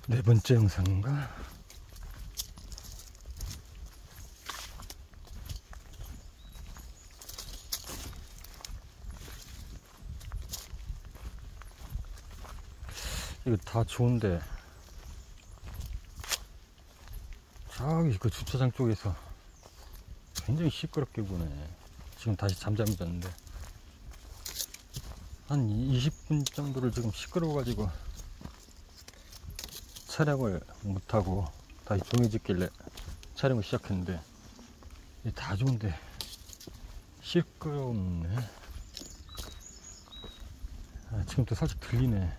네 번째 영상인가? 이거 다 좋은데 저기 그 주차장 쪽에서 굉장히 시끄럽게 구네. 지금 다시 잠잠이 잤는데 한 20분 정도를 지금 시끄러워 가지고 촬영을 못하고 다시 종이 짓길래 촬영을 시작했는데 이게 다 좋은데 시끄럽네. 지금 또 살짝 들리네.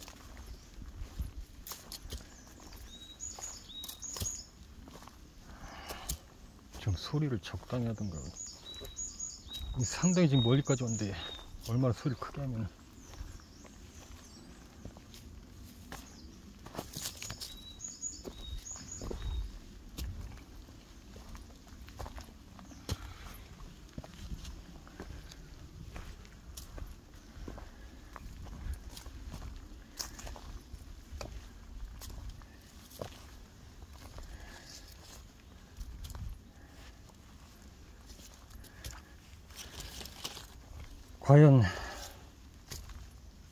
좀 소리를 적당히 하던가. 상당히 지금 멀리까지 왔는데 얼마나 소리를 크게 하면. 과연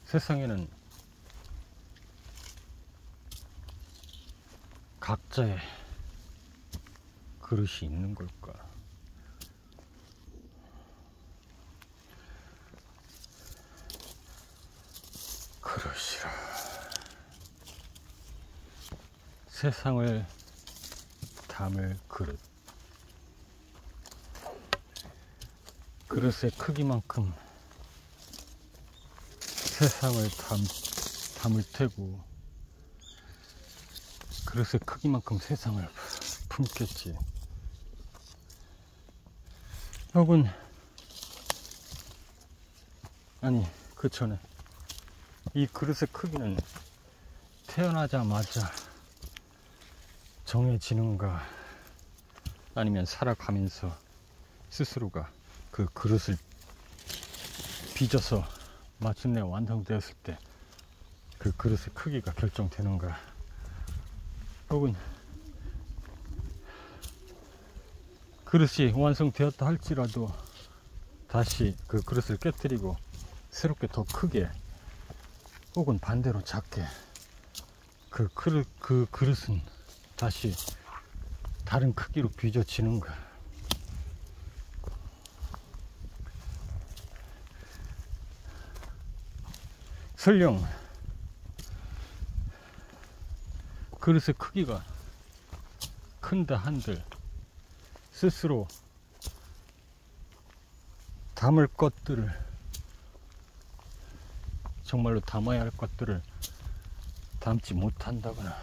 세상에는 각자의 그릇이 있는 걸까? 그릇이라. 세상을 담을 그릇. 그릇의 크기만큼 세상을 담을 테고, 그릇의 크기만큼 세상을 품겠지. 혹은 아니, 그 전에 이 그릇의 크기는 태어나자마자 정해지는가, 아니면 살아가면서 스스로가 그 그릇을 빚어서 마침내 완성되었을 때 그 그릇의 크기가 결정되는가, 혹은 그릇이 완성되었다 할지라도 다시 그 그릇을 깨뜨리고 새롭게 더 크게, 혹은 반대로 작게 그 그릇은 다시 다른 크기로 빚어지는가. 설령 그릇의 크기가 큰다 한들 스스로 담을 것들을, 정말로 담아야 할 것들을 담지 못한다거나,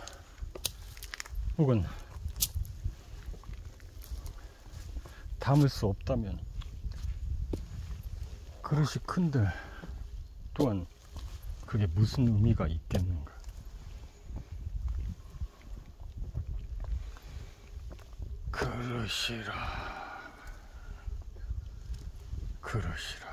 혹은 담을 수 없다면 그릇이 큰들 또한 그게 무슨 의미가 있겠는가. 그릇이라, 그릇이라.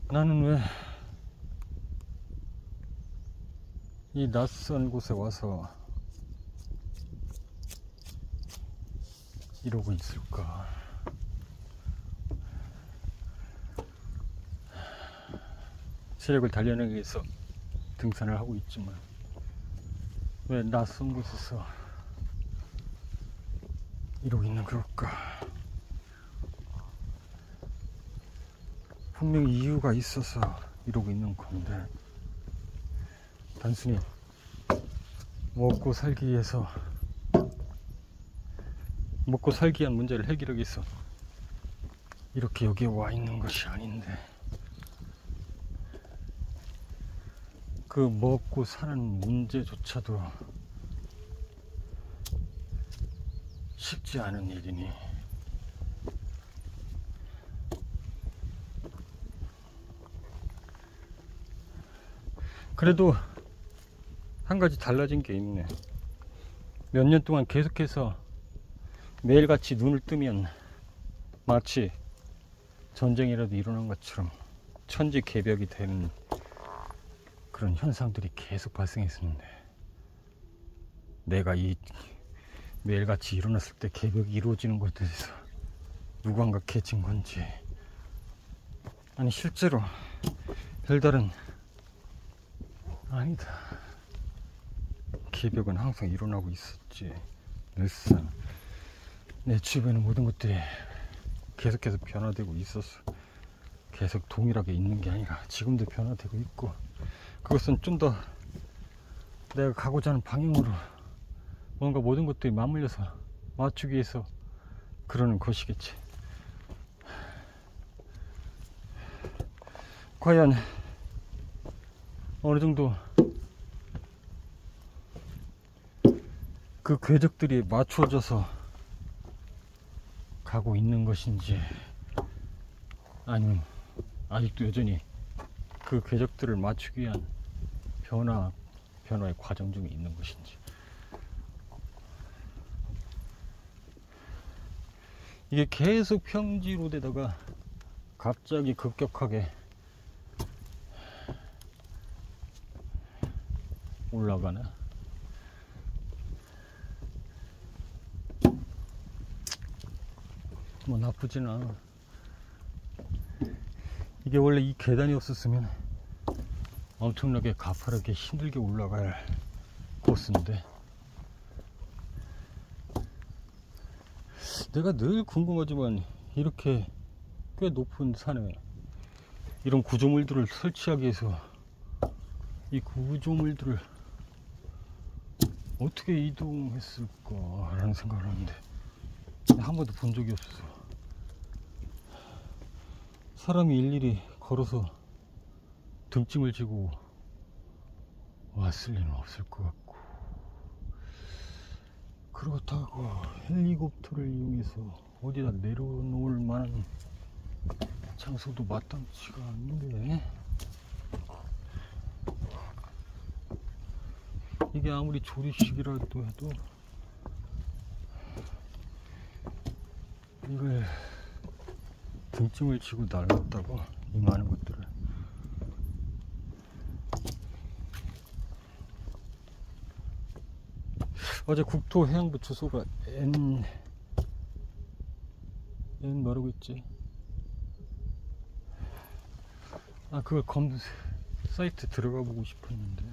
나는 왜 이 낯선 곳에 와서 이러고 있을까? 체력을 단련하기 위해서 등산을 하고 있지만 왜 낯선 곳에서 이러고 있는 걸까? 분명히 이유가 있어서 이러고 있는 건데, 단순히 먹고 살기 위해서, 먹고 살기 위한 문제를 해결하기 위해서 이렇게 여기에 와 있는 것이 아닌데, 그 먹고 사는 문제조차도 쉽지 않은 일이니 그래도 한 가지 달라진 게 있네. 몇 년 동안 계속해서 매일같이 눈을 뜨면 마치 전쟁이라도 일어난 것처럼 천지개벽이 되는 그런 현상들이 계속 발생했었는데, 내가 이 매일같이 일어났을 때 개벽이 이루어지는 것에 대해서 누구한가 개친 건지, 아니 실제로 별다른, 아니다, 개벽은 항상 일어나고 있었지. 늘상 내 주변의 모든 것들이 계속해서 변화되고 있었어. 계속 동일하게 있는 게 아니라 지금도 변화되고 있고, 그것은 좀 더 내가 가고자 하는 방향으로 뭔가 모든 것들이 맞물려서 맞추기 위해서 그러는 것이겠지. 과연 어느 정도 그 궤적들이 맞춰져서 가고 있는 것인지, 아니면 아직도 여전히 그 궤적들을 맞추기 위한 변화의 과정 중에 있는 것인지. 이게 계속 평지로 되다가 갑자기 급격하게 올라가나? 뭐 나쁘진 않아. 이게 원래 이 계단이 없었으면 엄청나게 가파르게 힘들게 올라갈 코스인데, 내가 늘 궁금하지만 이렇게 꽤 높은 산에 이런 구조물들을 설치하기 위해서 이 구조물들을 어떻게 이동했을까 라는 생각을 하는데 한 번도 본 적이 없어서, 사람이 일일이 걸어서 등짐을 지고 왔을 리는 없을 것 같고, 그렇다고 헬리콥터를 이용해서 어디다 내려놓을 만한 장소도 마땅치가 않는데, 이게 아무리 조리식이라도 해도 이걸 등짐을 지고 날랐다고, 이 많은 것들을. 어제 국토해양부 주소가 N 뭐라고 있지? 아, 그걸 사이트 들어가 보고 싶었는데,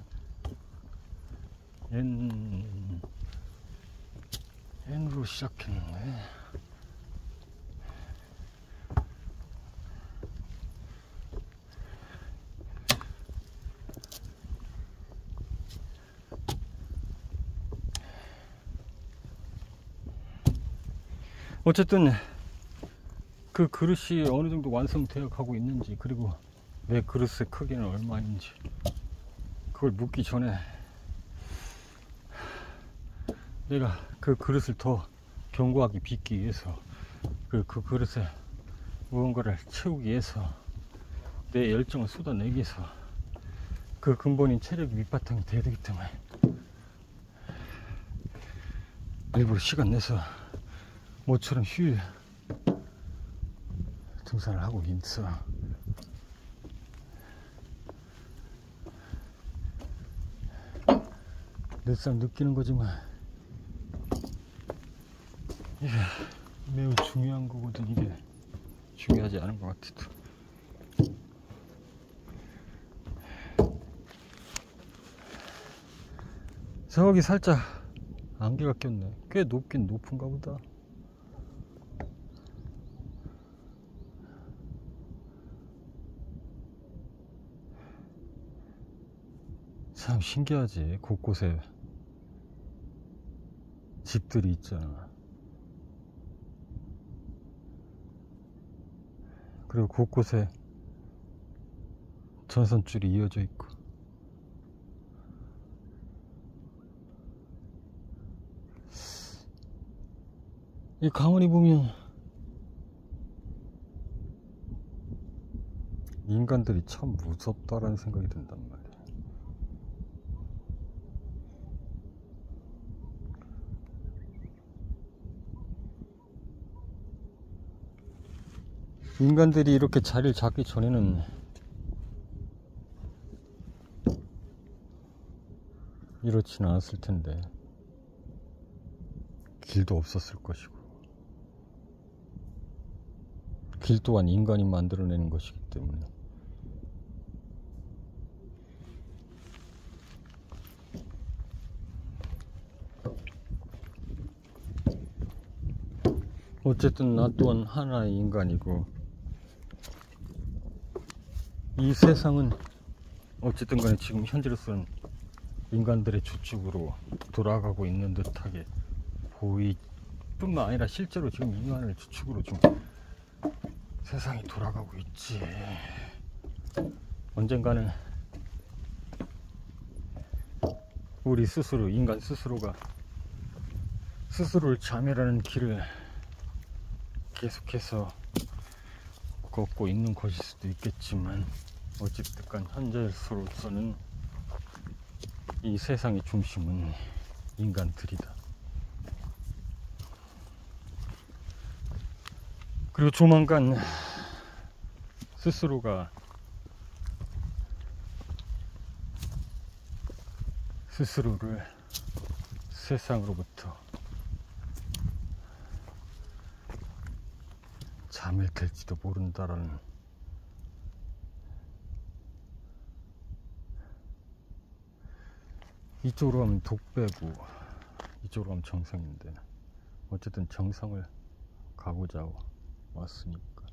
N으로 시작했는데, 어쨌든 그 그릇이 어느 정도 완성되어 가고 있는지, 그리고 내 그릇의 크기는 얼마인지, 그걸 묻기 전에 내가 그 그릇을 더 견고하게 빚기 위해서, 그 그릇에 무언가를 채우기 위해서 내 열정을 쏟아내기 위해서 그 근본인 체력이 밑바탕이 돼야 되기 때문에 일부러 시간 내서 모처럼 휴일 등산을 하고 있어. 늘상 느끼는 거지만 이게 매우 중요한 거거든. 이게 중요하지 않은 것 같아도. 저기 살짝 안개가 꼈네. 꽤 높긴 높은가 보다. 참 신기하지. 곳곳에 집들이 있잖아. 그리고 곳곳에 전선줄이 이어져 있고, 이 가만히 보면 인간들이 참 무섭다라는 생각이 든단 말이야. 인간들이 이렇게 자리를 잡기 전에는 이렇지는 않았을 텐데, 길도 없었을 것이고, 길 또한 인간이 만들어내는 것이기 때문에 어쨌든 나 또한 하나의 인간이고, 이 세상은 어쨌든 간에 지금 현재로서는 인간들의 주축으로 돌아가고 있는 듯하게 보이 뿐만 아니라 실제로 지금 인간을 주축으로 좀 세상이 돌아가고 있지. 언젠가는 우리 스스로, 인간 스스로가 스스로를 자멸하는 길을 계속해서 걷고 있는 것일 수도 있겠지만, 어쨌든 현재로서는 이 세상의 중심은 인간들이다. 그리고 조만간 스스로가 스스로를 세상으로부터 자멸될지도 모른다라는 이쪽으로 가면 독배고 이쪽으로 가면 정상인데, 어쨌든 정상을 가보자 왔으니까.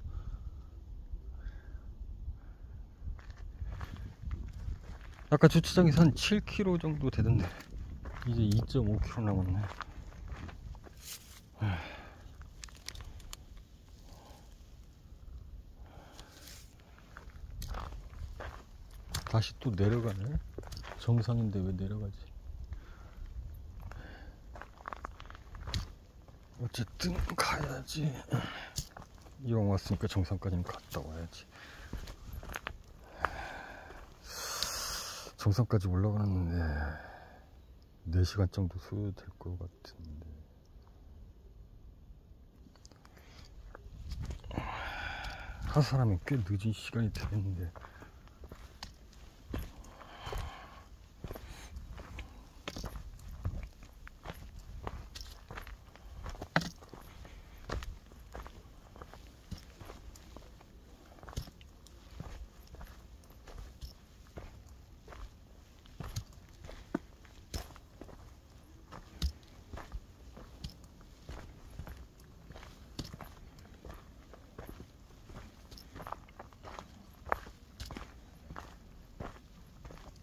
아까 주차장에서 한 7km 정도 되던데 이제 2.5km 남았네. 다시 또 내려가네. 정상인데 왜 내려가지? 어쨌든 가야지. 이왕 왔으니까 정상까지는 갔다 와야지. 정상까지 올라가는데 4시간 정도 소요될 것 같은데, 한 사람이 꽤 늦은 시간이 되겠는데,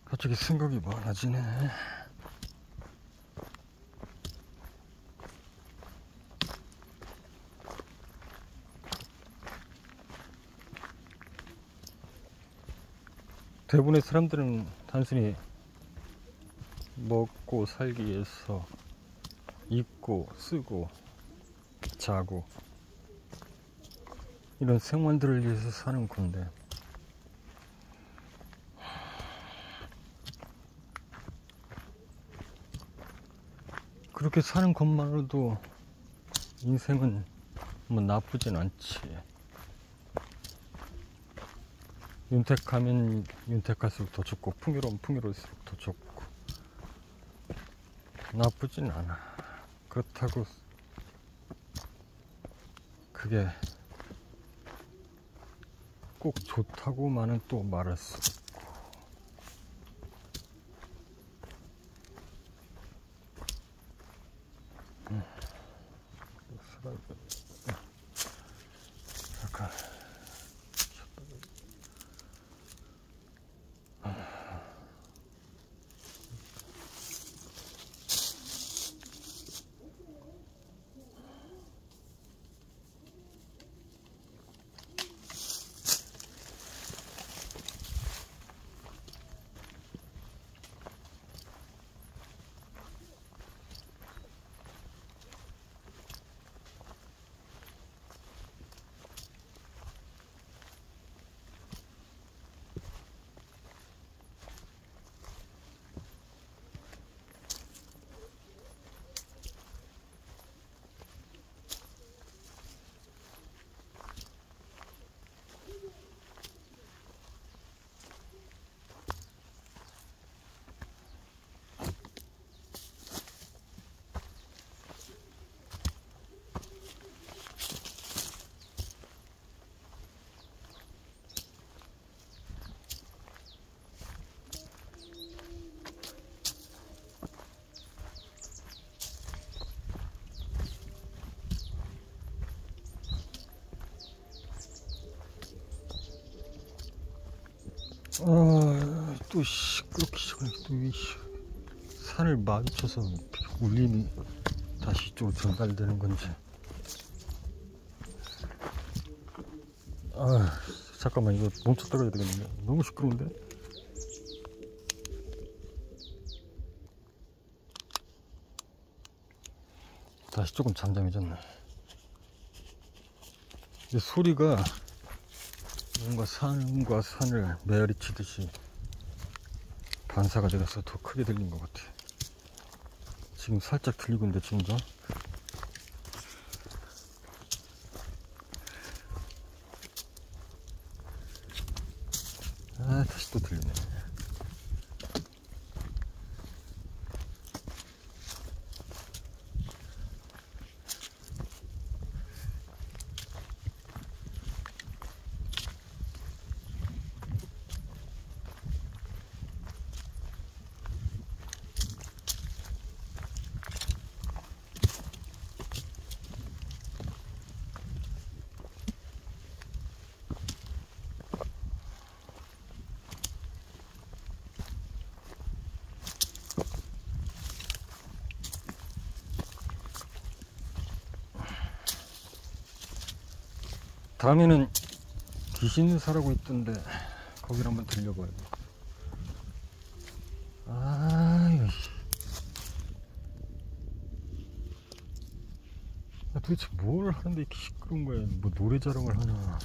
갑자기 생각이 많아지네. 대부분의 사람들은 단순히 먹고 살기 위해서 입고 쓰고 자고 이런 생활들을 위해서 사는 건데, 그렇게 사는 것만으로도 인생은 뭐 나쁘진 않지. 윤택하면 윤택할수록 더 좋고, 풍요로우면 풍요로울수록 더 좋고, 나쁘진 않아. 그렇다고 그게 꼭 좋다고만은 또 말할 수 없고. 잠깐. 또 시끄럽기 시작하네. 또 이 산을 마주쳐서 울림이 다시 좀 전달되는 건지. 아, 잠깐만, 이거 멈췄다가 해야 되겠네. 너무 시끄러운데? 다시 조금 잠잠해졌네. 이 소리가 뭔가 산과 산을 메아리 치듯이 반사가 되어서 더 크게 들린 것 같아. 지금 살짝 들리고 있는데, 지금도. 아, 다시 또 들리네. 다음에는 귀신사라고 있던데 거기를 한번 들려봐야 돼. 아유, 도대체 뭘 하는데 이렇게 시끄러운 거야? 뭐 노래 자랑을 하나?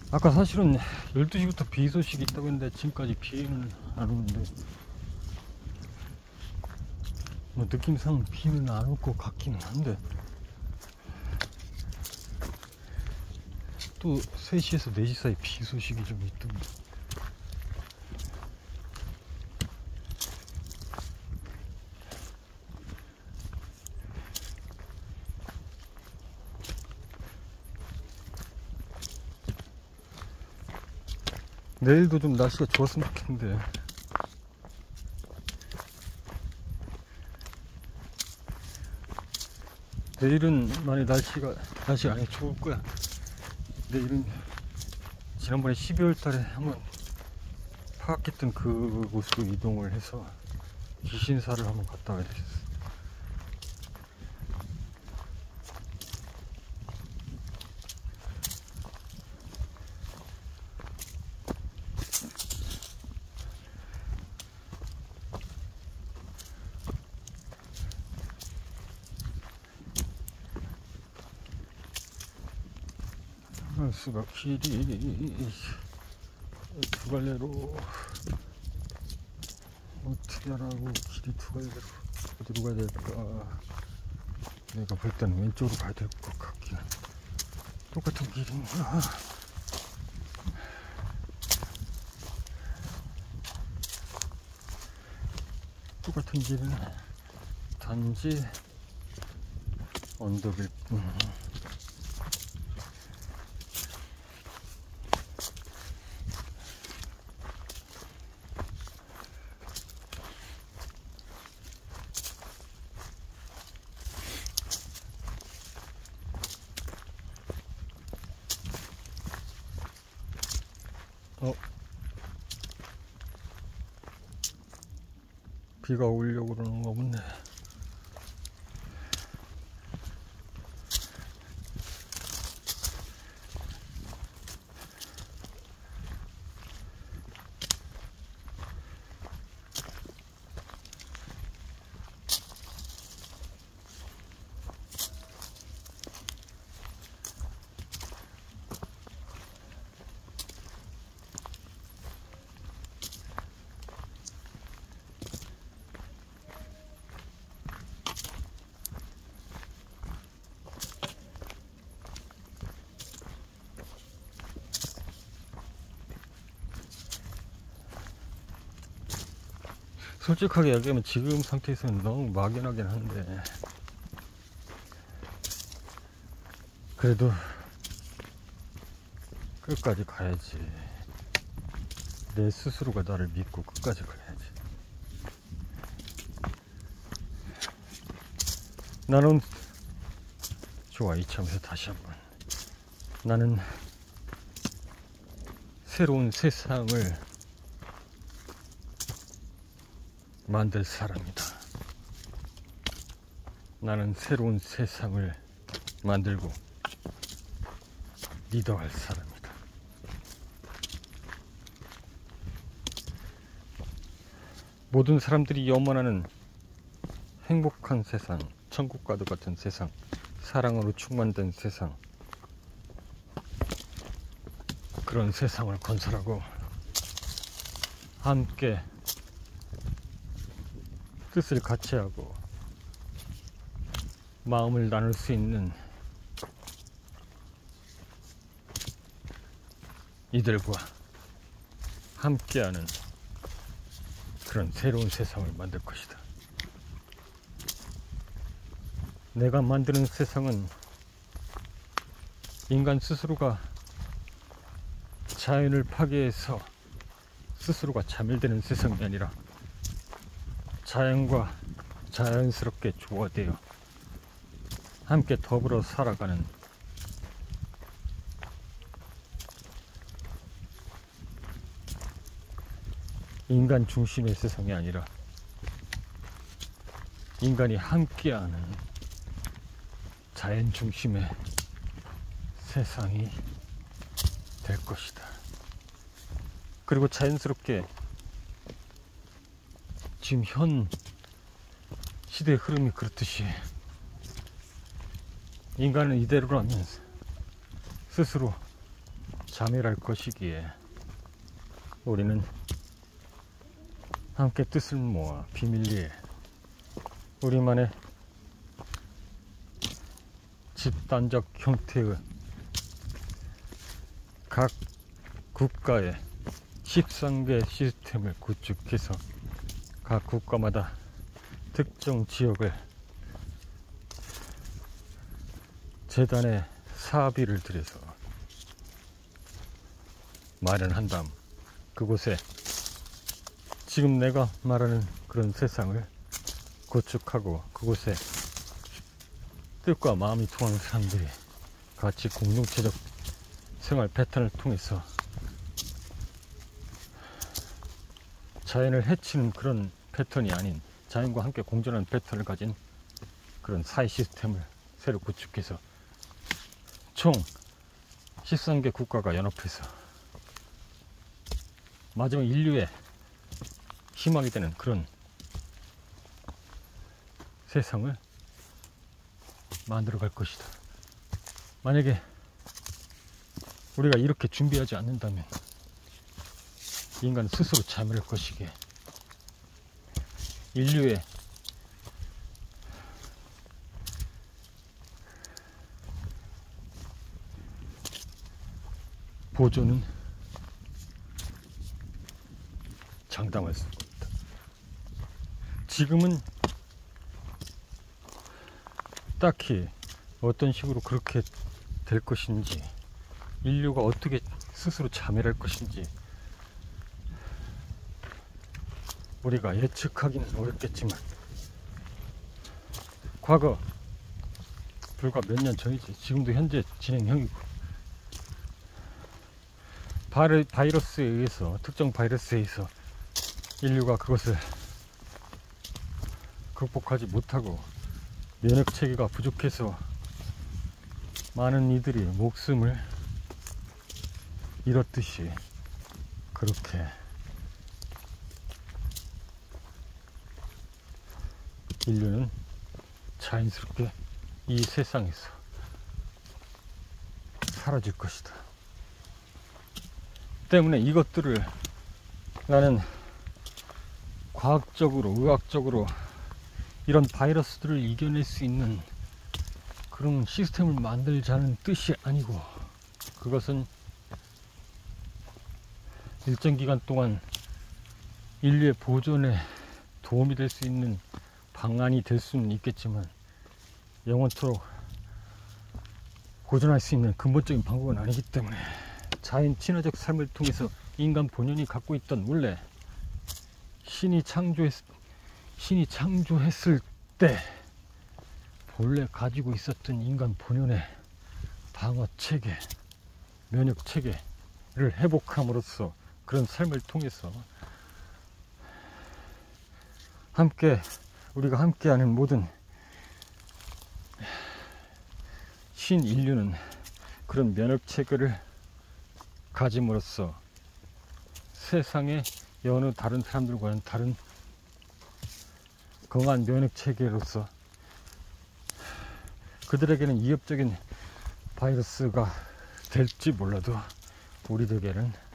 아까 사실은 12시부터 비 소식이 있다고 했는데 지금까지 비는 안 오는데, 뭐 느낌상 비는 안 올 것 같기는 한데, 또 3시에서 4시 사이 비 소식이 좀 있던데. 내일도 좀 날씨가 좋았으면 좋겠는데. 내일은 만약 날씨가 아니 좋을 거야. 내일은 지난번에 12월 달에 한번 파악했던 그곳으로 이동을 해서 귀신사를 한번 갔다 와야 되겠어. 수가 길이 두 갈래로 어떻게 하라고. 길이 두 갈래로 어디로 가야 될까? 내가 볼 때는 왼쪽으로 가야 될 것 같긴. 똑같은 길인가? 똑같은 길은 단지 언덕일 뿐. 비가 오려고 그러는 거 보네. 솔직하게 얘기하면 지금 상태에서는 너무 막연하긴 한데, 그래도 끝까지 가야지. 내 스스로가 나를 믿고 끝까지 가야지. 나는 좋아. 이참에서 다시 한번, 나는 새로운 세상을 만들 사람이다. 나는 새로운 세상을 만들고 리더할 사람이다. 모든 사람들이 염원하는 행복한 세상, 천국과도 같은 세상, 사랑으로 충만된 세상, 그런 세상을 건설하고 함께 뜻을 같이 하고 마음을 나눌 수 있는 이들과 함께하는 그런 새로운 세상을 만들 것이다. 내가 만드는 세상은 인간 스스로가 자연을 파괴해서 스스로가 자멸되는 세상이 아니라 자연과 자연스럽게 조화되어 함께 더불어 살아가는 인간 중심의 세상이 아니라 인간이 함께하는 자연 중심의 세상이 될 것이다. 그리고 자연스럽게 지금 현 시대의 흐름이 그렇듯이 인간은 이대로라면 스스로 자멸할 것이기에 우리는 함께 뜻을 모아 비밀리에 우리만의 집단적 형태의 각 국가의 13개 시스템을 구축해서 각 국가마다 특정 지역을 재단에 사비를 들여서 마련한 다음 그곳에 지금 내가 말하는 그런 세상을 구축하고 그곳에 뜻과 마음이 통하는 사람들이 같이 공동체적 생활 패턴을 통해서 자연을 해치는 그런 패턴이 아닌 자연과 함께 공존하는 패턴을 가진 그런 사회 시스템을 새로 구축해서 총 13개 국가가 연합해서 마지막 인류의 희망이 되는 그런 세상을 만들어 갈 것이다. 만약에 우리가 이렇게 준비하지 않는다면 인간은 스스로 자멸할 것이기에 인류의 보존은 장담할 수 있다. 지금은 딱히 어떤 식으로 그렇게 될 것인지, 인류가 어떻게 스스로 자멸할 것인지 우리가 예측하기는 어렵겠지만 과거 불과 몇 년 전이지, 지금도 현재 진행형이고, 바이러스에 의해서, 특정 바이러스에 의해서 인류가 그것을 극복하지 못하고 면역 체계가 부족해서 많은 이들이 목숨을 잃었듯이, 그렇게 인류는 자연스럽게 이 세상에서 사라질 것이다. 때문에 이것들을 나는 과학적으로, 의학적으로 이런 바이러스들을 이겨낼 수 있는 그런 시스템을 만들자는 뜻이 아니고, 그것은 일정 기간 동안 인류의 보존에 도움이 될 수 있는 방안이 될 수는 있겠지만 영원토록 고전할 수 있는 근본적인 방법은 아니기 때문에 자연 친화적 삶을 통해서 인간 본연이 갖고 있던 원래 신이 창조했을 때 본래 가지고 있었던 인간 본연의 방어 체계, 면역 체계를 회복함으로써 그런 삶을 통해서 우리가 함께하는 모든 신인류는 그런 면역 체계를 가짐으로써 세상의 여느 다른 사람들과는 다른 강한 면역 체계로서 그들에게는 위협적인 바이러스가 될지 몰라도 우리들에게는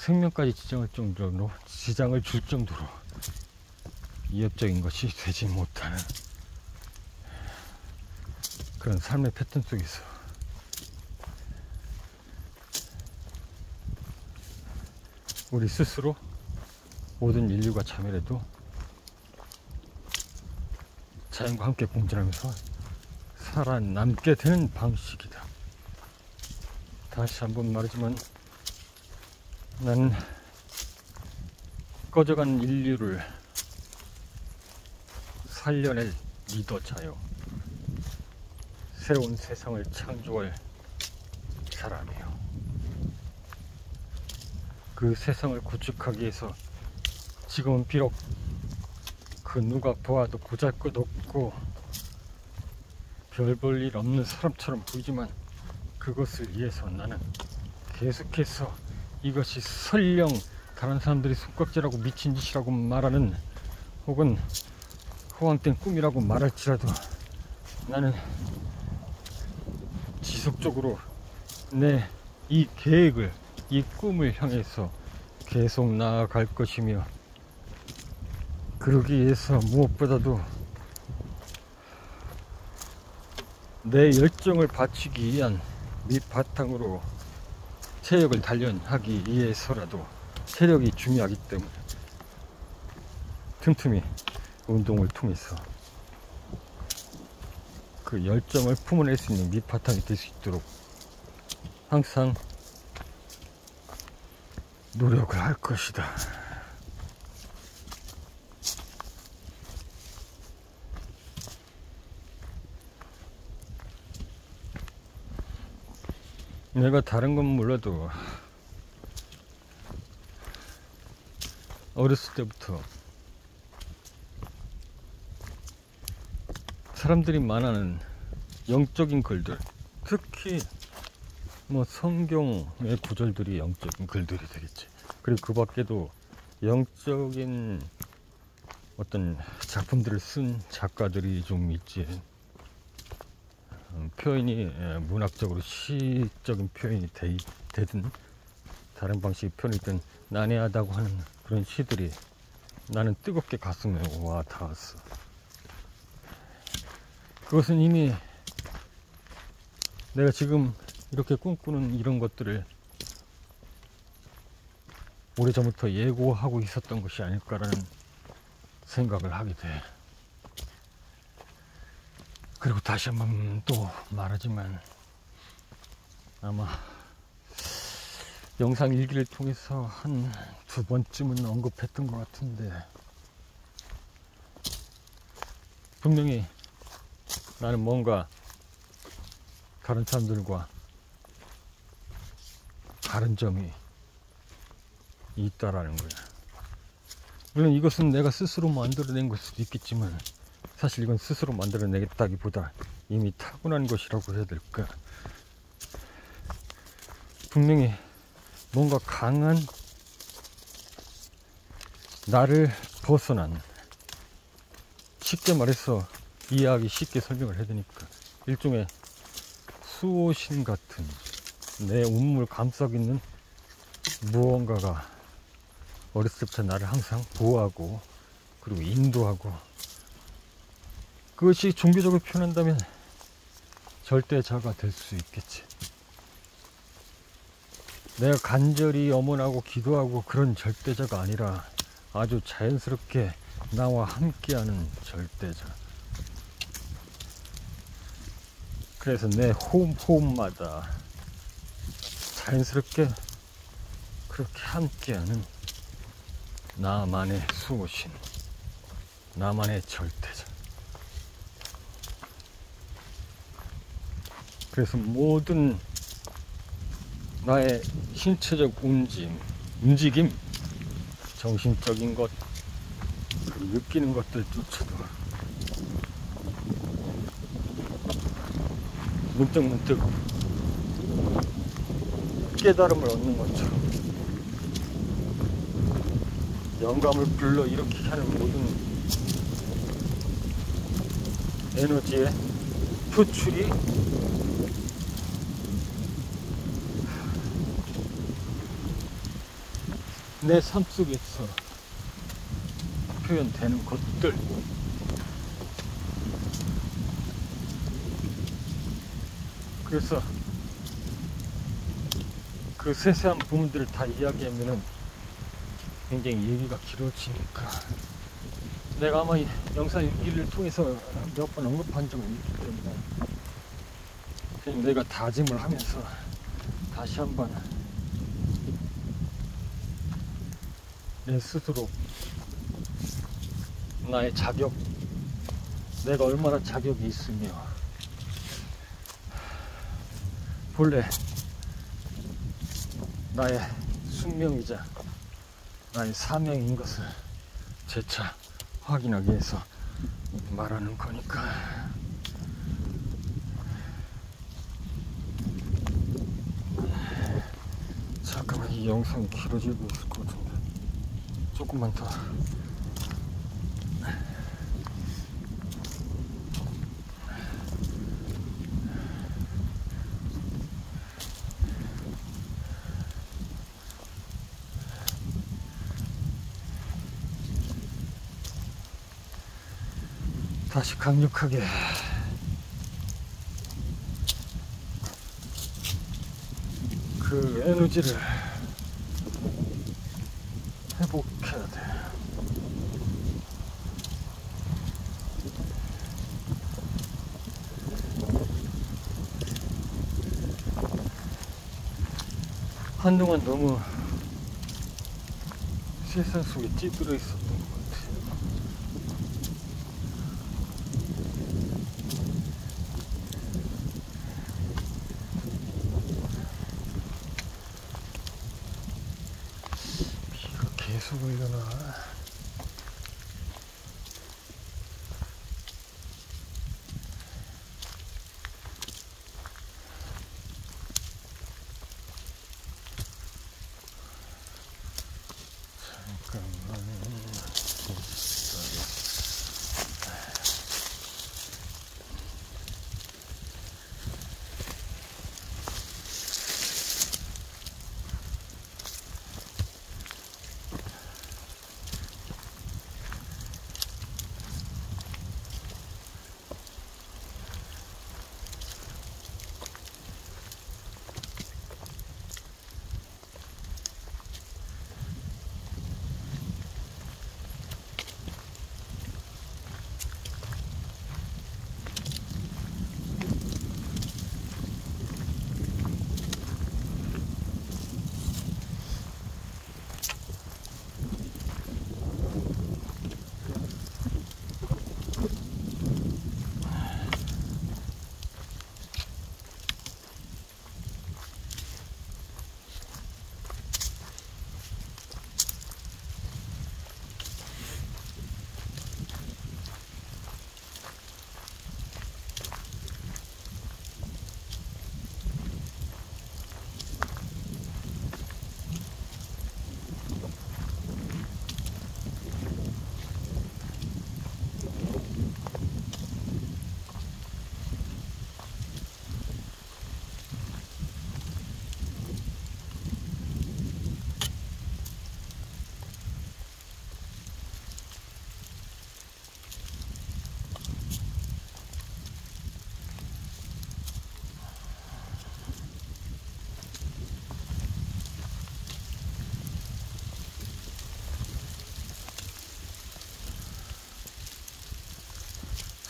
생명까지 지장을 줄 정도로 위협적인 것이 되지 못하는 그런 삶의 패턴 속에서 우리 스스로 모든 인류가 자멸해도 자연과 함께 공존하면서 살아남게 되는 방식이다. 다시 한번 말하지만 나는 꺼져간 인류를 살려낼 리더자요, 새로운 세상을 창조할 사람이요, 그 세상을 구축하기 위해서 지금은 비록 그 누가 보아도 보잘것없고 별 볼 일 없는 사람처럼 보이지만 그것을 위해서 나는 계속해서 이것이 설령 다른 사람들이 손깍지라고 미친 짓이라고 말하는 혹은 허황된 꿈이라고 말할지라도 나는 지속적으로 내 이 계획을, 이 꿈을 향해서 계속 나아갈 것이며, 그러기 위해서 무엇보다도 내 열정을 바치기 위한 밑바탕으로 체력을 단련하기 위해서라도 체력이 중요하기 때문에 틈틈이 운동을 통해서 그 열정을 품어낼 수 있는 밑바탕이 될 수 있도록 항상 노력을 할 것이다. 내가 다른 건 몰라도 어렸을 때부터 사람들이 말하는 영적인 글들, 특히 뭐 성경의 구절들이 영적인 글들이 되겠지. 그리고 그 밖에도 영적인 어떤 작품들을 쓴 작가들이 좀 있지. 표현이 문학적으로 시적인 표현이 되든 다른 방식의 표현이든 난해하다고 하는 그런 시들이 나는 뜨겁게 가슴에 와 닿았어. 그것은 이미 내가 지금 이렇게 꿈꾸는 이런 것들을 오래전부터 예고하고 있었던 것이 아닐까라는 생각을 하게 돼. 그리고 다시 한번 또 말하지만 아마 영상 일기를 통해서 한 2번쯤은 언급했던 것 같은데, 분명히 나는 뭔가 다른 사람들과 다른 점이 있다라는 거야. 물론 이것은 내가 스스로 만들어낸 걸 수도 있겠지만 사실 이건 스스로 만들어내겠다기보다 이미 타고난 것이라고 해야 될까. 분명히 뭔가 강한 나를 벗어난, 쉽게 말해서 이해하기 쉽게 설명을 해야 되니까 일종의 수호신 같은 내 운물 감싸고 있는 무언가가 어렸을 때부터 나를 항상 보호하고 그리고 인도하고, 그것이 종교적으로 표현한다면 절대자가 될 수 있겠지. 내가 간절히 염원하고 기도하고 그런 절대자가 아니라 아주 자연스럽게 나와 함께하는 절대자. 그래서 내 호흡마다 자연스럽게 그렇게 함께하는 나만의 수호신, 나만의 절대자. 그래서 모든 나의 신체적 움직임, 정신적인 것, 느끼는 것들조차도 문득문득 깨달음을 얻는 것처럼 영감을 불러일으키게 하는 모든 에너지의 표출이 내 삶 속에서 표현되는 것들, 그래서 그 세세한 부분들을 다 이야기하면은 굉장히 얘기가 길어지니까 내가 아마 이 영상 일기를 통해서 몇 번 언급한 적은 있기 때문에 그냥 내가 다짐을 하면서 다시 한번 내 스스로 나의 자격, 내가 얼마나 자격이 있으며 본래 나의 숙명이자 나의 사명인 것을 재차 확인하기 위해서 말하는 거니까. 잠깐만, 이 영상이 길어지고 있을 것 같은데 조금만 더. 다시 강력하게 그 에너지를 회복해야 돼. 한동안 너무 세상 속에 찌들어 있었던 것 같아. 비가 계속 오려나.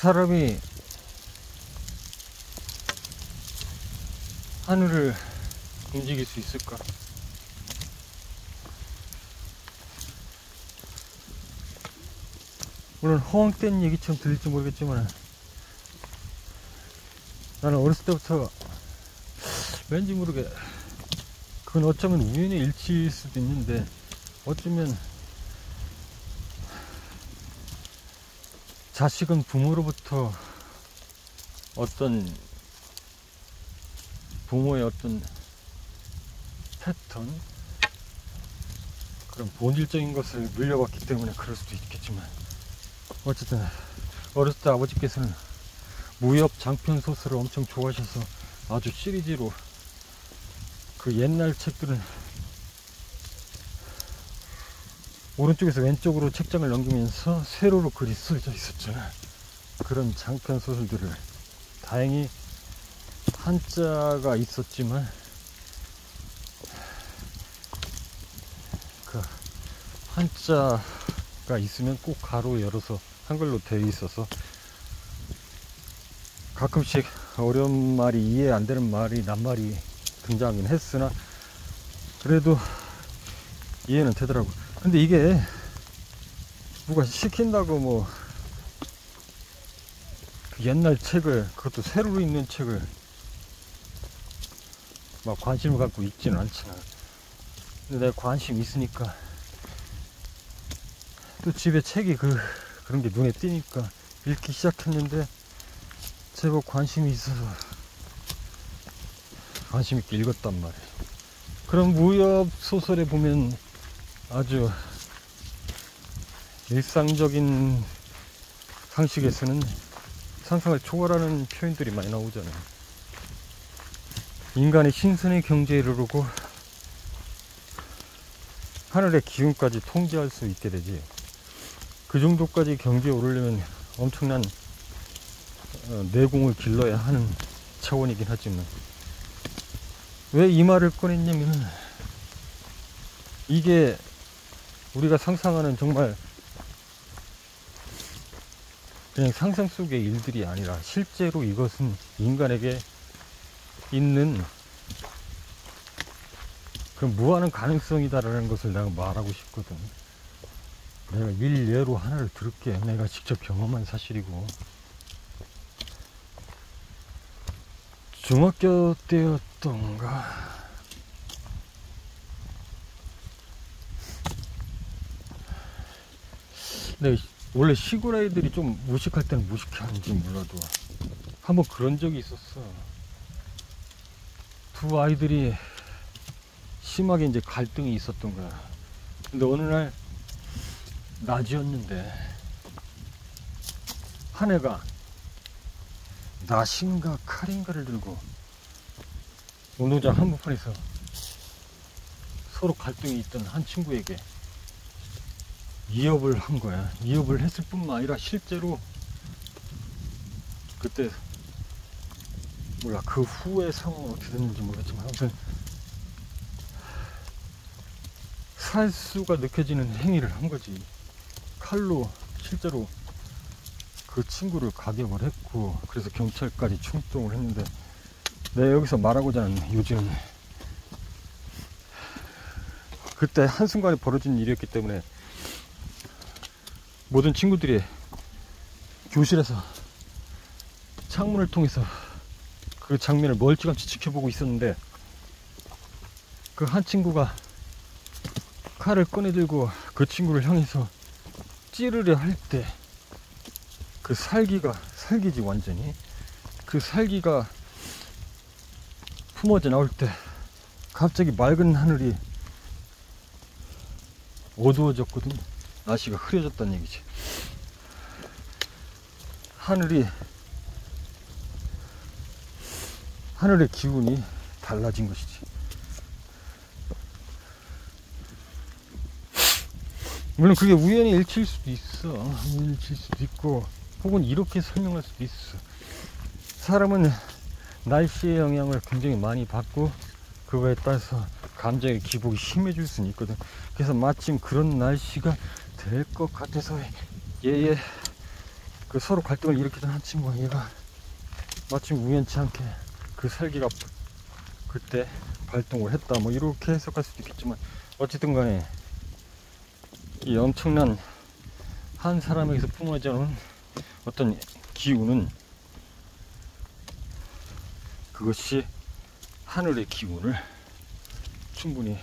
사람이 하늘을 움직일 수 있을까? 물론 허황된 얘기처럼 들릴지 모르겠지만 나는 어렸을 때부터 왠지 모르게, 그건 어쩌면 우연의 일치일 수도 있는데, 어쩌면 자식은 부모로부터 어떤 부모의 어떤 패턴, 그런 본질적인 것을 물려받기 때문에 그럴 수도 있겠지만, 어쨌든 어렸을 때 아버지께서는 무협 장편 소설을 엄청 좋아하셔서 아주 시리즈로 그 옛날 책들은 오른쪽에서 왼쪽으로 책장을 넘기면서 세로로 글이 쓰여져 있었잖아. 그런 장편 소설들을, 다행히 한자가 있었지만 그 한자가 있으면 꼭 가로 열어서 한글로 되어 있어서 가끔씩 어려운 말이, 이해 안 되는 말이, 낱말이 등장하긴 했으나 그래도 이해는 되더라고. 근데 이게 누가 시킨다고 뭐 그 옛날 책을, 그것도 세로로 읽는 책을 막 관심을 갖고 읽지는 않잖아. 근데 내가 관심이 있으니까, 또 집에 책이 그런 게 눈에 띄니까 읽기 시작했는데 제법 관심이 있어서 관심 있게 읽었단 말이야. 그런 무협 소설에 보면 아주 일상적인 상식에서는 상상을 초월하는 표현들이 많이 나오잖아요. 인간의 신선의 경지에 이르르고 하늘의 기운까지 통제할 수 있게 되지. 그 정도까지 경지에 오르려면 엄청난 내공을 길러야 하는 차원이긴 하지만, 왜 이 말을 꺼냈냐면, 이게 우리가 상상하는 정말 그냥 상상 속의 일들이 아니라 실제로 이것은 인간에게 있는 그 무한한 가능성이다라는 것을 내가 말하고 싶거든. 내가 일례로 하나를 들을게. 내가 직접 경험한 사실이고, 중학교 때였던가 근데 원래 시골 아이들이 좀 무식할 때는 무식해 하는지 몰라도 한번 그런 적이 있었어. 두 아이들이 심하게 이제 갈등이 있었던 거야. 근데 어느 날 낮이었는데 한 애가 낫인가 칼인가를 들고 운동장 한복판에서 서로 갈등이 있던 한 친구에게 이업을 한 거야. 이업을 했을 뿐만 아니라 실제로 그때 몰라, 그 후의 상황은 어떻게 됐는지 모르겠지만 아무튼 살수가 느껴지는 행위를 한 거지. 칼로 실제로 그 친구를 가격을 했고, 그래서 경찰까지 출동을 했는데, 내가 여기서 말하고자 하는 요즘 그때 한순간에 벌어진 일이었기 때문에 모든 친구들이 교실에서 창문을 통해서 그 장면을 멀찌감치 지켜보고 있었는데, 그 한 친구가 칼을 꺼내들고 그 친구를 향해서 찌르려 할 때 그 살기지 완전히 그 살기가 품어져 나올 때 갑자기 맑은 하늘이 어두워졌거든. 날씨가 흐려졌다는 얘기지. 하늘의 기운이 달라진 것이지. 물론 그게 우연히 일치일 수도 있어. 우연히 일치일 수도 있고, 혹은 이렇게 설명할 수도 있어. 사람은 날씨의 영향을 굉장히 많이 받고 그거에 따라서 감정의 기복이 심해질 수는 있거든. 그래서 마침 그런 날씨가 될 것 같아서 얘의 그 서로 갈등을 일으키던 한 친구가 얘가 마침 우연치 않게 그 살기가 그때 발동을 했다, 뭐 이렇게 해석할 수도 있겠지만, 어쨌든 간에 이 엄청난 한 사람에게서 뿜어져 나온 어떤 기운은, 그것이 하늘의 기운을 충분히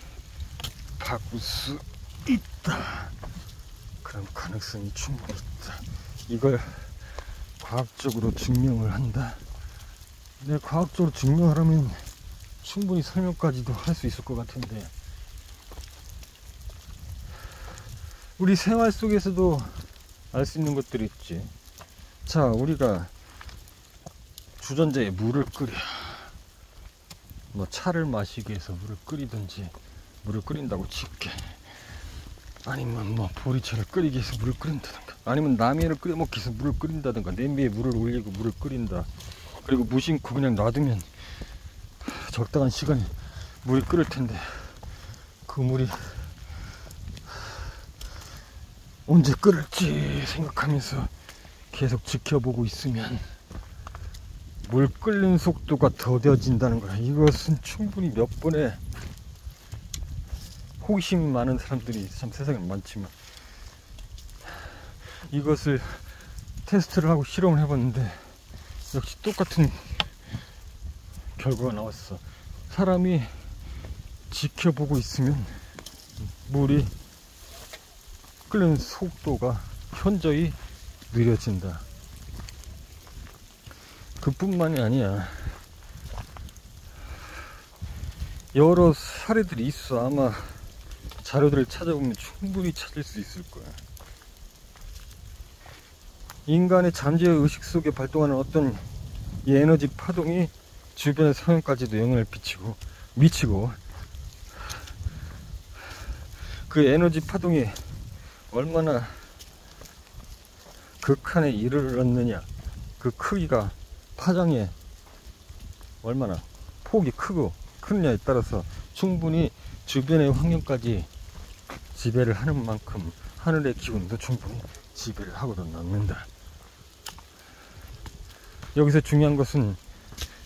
바꿀 수 있다. 그런 가능성이 충분히 있다. 이걸 과학적으로 증명을 한다. 근데 과학적으로 증명하려면 충분히 설명까지도 할 수 있을 것 같은데, 우리 생활 속에서도 알 수 있는 것들이 있지. 자, 우리가 주전자에 물을 끓여, 뭐 차를 마시기 위해서 물을 끓이든지, 물을 끓인다고 칠게. 아니면 뭐 보리차를 끓이기 위해서 물을 끓인다든가, 아니면 라면을 끓여 먹기 위해서 물을 끓인다든가, 냄비에 물을 올리고 물을 끓인다. 그리고 무심코 그냥 놔두면 적당한 시간에 물이 끓을 텐데, 그 물이 언제 끓을지 생각하면서 계속 지켜보고 있으면 물 끓는 속도가 더뎌진다는 거야. 이것은 충분히 몇 번의 호기심이 많은 사람들이 참 세상에 많지만, 이것을 테스트를 하고 실험을 해봤는데 역시 똑같은 결과가 나왔어. 사람이 지켜보고 있으면 물이 끓는 속도가 현저히 느려진다. 그뿐만이 아니야. 여러 사례들이 있어. 아마 자료들을 찾아보면 충분히 찾을 수 있을 거야. 인간의 잠재의 의식 속에 발동하는 어떤 이 에너지 파동이 주변의 상황까지도 영향을 미치고, 그 에너지 파동이 얼마나 극한에 이르렀느냐, 그 크기가, 파장에 얼마나 폭이 크느냐에 따라서 충분히 주변의 환경까지 지배를 하는 만큼 하늘의 기운도 충분히 지배를 하고도 남는다. 여기서 중요한 것은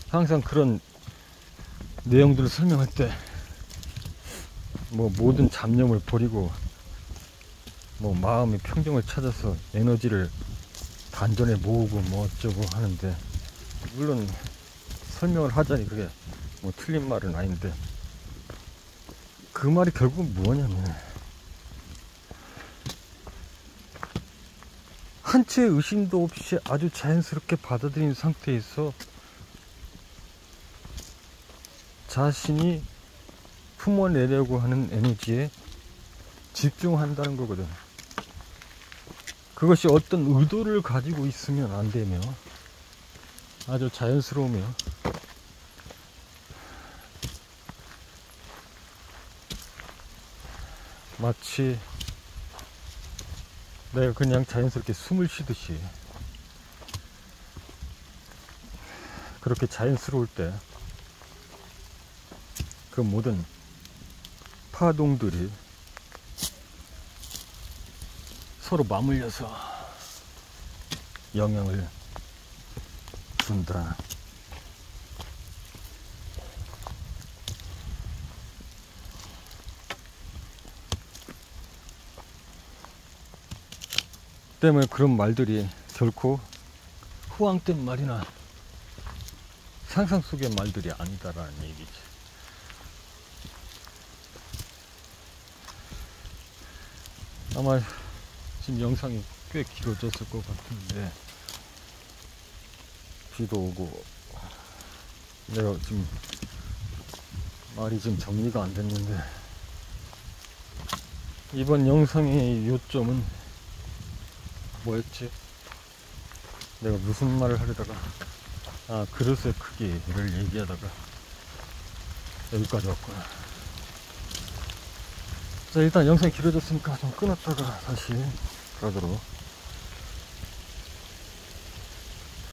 항상 그런 내용들을 설명할 때 뭐 모든 잡념을 버리고 뭐 마음의 평정을 찾아서 에너지를 단전에 모으고 뭐 어쩌고 하는데, 물론 설명을 하자니 그게 뭐 틀린 말은 아닌데, 그 말이 결국은 뭐냐면, 한 채의 의심도 없이 아주 자연스럽게 받아들인 상태에서 자신이 품어내려고 하는 에너지에 집중한다는 거거든. 그것이 어떤 의도를 가지고 있으면 안 되며, 아주 자연스러우며, 마치 내가 그냥 자연스럽게 숨을 쉬듯이, 그렇게 자연스러울 때 그 모든 파동들이 서로 맞물려서 영향을 준다. 때문에 그런 말들이 결코 후황된 말이나 상상 속의 말들이 아니다라는 얘기지. 아마 지금 영상이 꽤 길어졌을 것 같은데, 비도 오고 내가 지금 말이 좀 정리가 안 됐는데, 이번 영상의 요점은 뭐였지? 내가 무슨 말을 하려다가, 그릇의 크기를 얘기하다가 여기까지 왔구나. 자, 일단 영상이 길어졌으니까 좀 끊었다가 다시 가도록